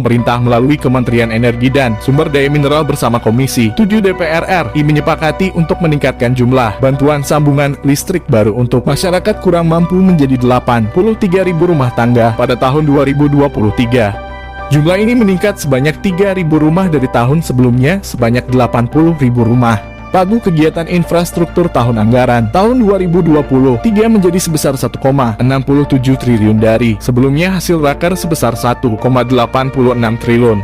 pemerintah melalui Kementerian Energi dan Sumber Daya Mineral bersama Komisi 7 DPR RI menyepakati untuk meningkatkan jumlah bantuan sambungan listrik baru untuk masyarakat kurang mampu menjadi 83.000 rumah tangga pada tahun 2023. Jumlah ini meningkat sebanyak 3.000 rumah dari tahun sebelumnya sebanyak 80.000 rumah. Pagu kegiatan infrastruktur tahun anggaran tahun 2023 menjadi sebesar 1,67 triliun dari sebelumnya hasil raker sebesar 1,86 triliun.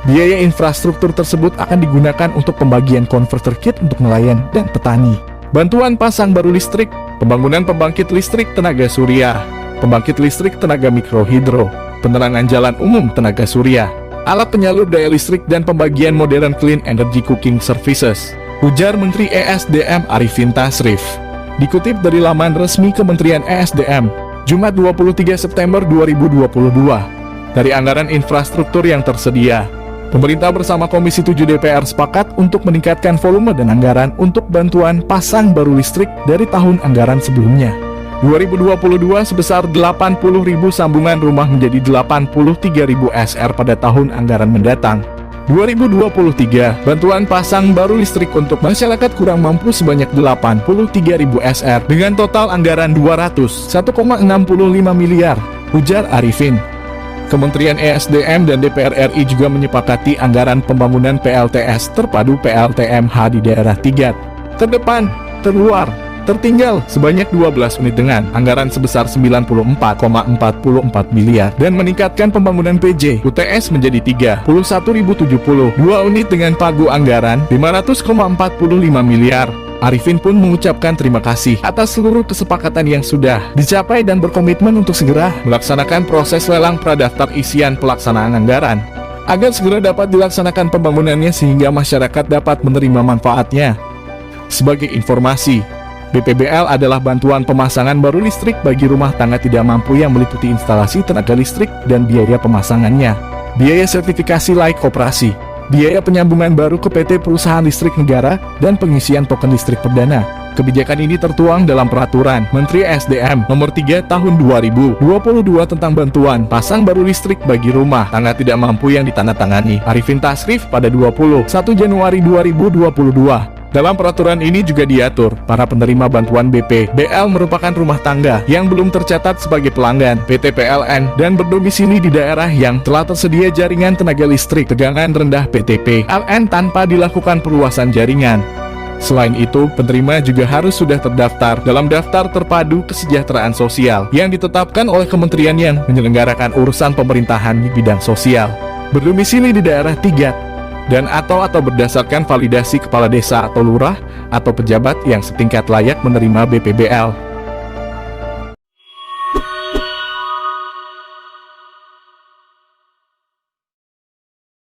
Biaya infrastruktur tersebut akan digunakan untuk pembagian konverter kit untuk nelayan dan petani, bantuan pasang baru listrik, pembangunan pembangkit listrik tenaga surya, pembangkit listrik tenaga mikrohidro, penerangan jalan umum tenaga surya, alat penyalur daya listrik dan pembagian modern clean energy cooking services, ujar Menteri ESDM Arifin Tasrif. Dikutip dari laman resmi Kementerian ESDM, Jumat 23 September 2022, dari anggaran infrastruktur yang tersedia, pemerintah bersama Komisi 7 DPR sepakat untuk meningkatkan volume dan anggaran untuk bantuan pasang baru listrik dari tahun anggaran sebelumnya. 2022 sebesar 80.000 sambungan rumah menjadi 83.000 SR pada tahun anggaran mendatang. 2023, bantuan pasang baru listrik untuk masyarakat kurang mampu sebanyak 83.000 SR dengan total anggaran 1,65 miliar, ujar Arifin. Kementerian ESDM dan DPR RI juga menyepakati anggaran pembangunan PLTS terpadu PLTMH di daerah 3 terdepan, terluar, tertinggal sebanyak 12 unit dengan anggaran sebesar 94,44 miliar dan meningkatkan pembangunan PJ UTS menjadi 31.072 unit dengan pagu anggaran 500,45 miliar. Arifin pun mengucapkan terima kasih atas seluruh kesepakatan yang sudah dicapai dan berkomitmen untuk segera melaksanakan proses lelang pradaftar isian pelaksanaan anggaran agar segera dapat dilaksanakan pembangunannya sehingga masyarakat dapat menerima manfaatnya. Sebagai informasi, BPBL adalah bantuan pemasangan baru listrik bagi rumah tangga tidak mampu yang meliputi instalasi tenaga listrik dan biaya pemasangannya, biaya sertifikasi layak operasi, biaya penyambungan baru ke PT Perusahaan Listrik Negara, dan pengisian token listrik perdana. Kebijakan ini tertuang dalam Peraturan Menteri SDM Nomor 3 Tahun 2022 tentang bantuan pasang baru listrik bagi rumah tangga tidak mampu yang ditandatangani Arifin Tasrif pada 21 Januari 2022. Dalam peraturan ini juga diatur, para penerima bantuan BPBL merupakan rumah tangga yang belum tercatat sebagai pelanggan PT PLN dan berdomisili di daerah yang telah tersedia jaringan tenaga listrik tegangan rendah PT PLN tanpa dilakukan perluasan jaringan. Selain itu, penerima juga harus sudah terdaftar dalam daftar terpadu kesejahteraan sosial yang ditetapkan oleh kementerian yang menyelenggarakan urusan pemerintahan di bidang sosial, berdomisili di daerah 3 dan atau berdasarkan validasi kepala desa atau lurah atau pejabat yang setingkat layak menerima BPBL.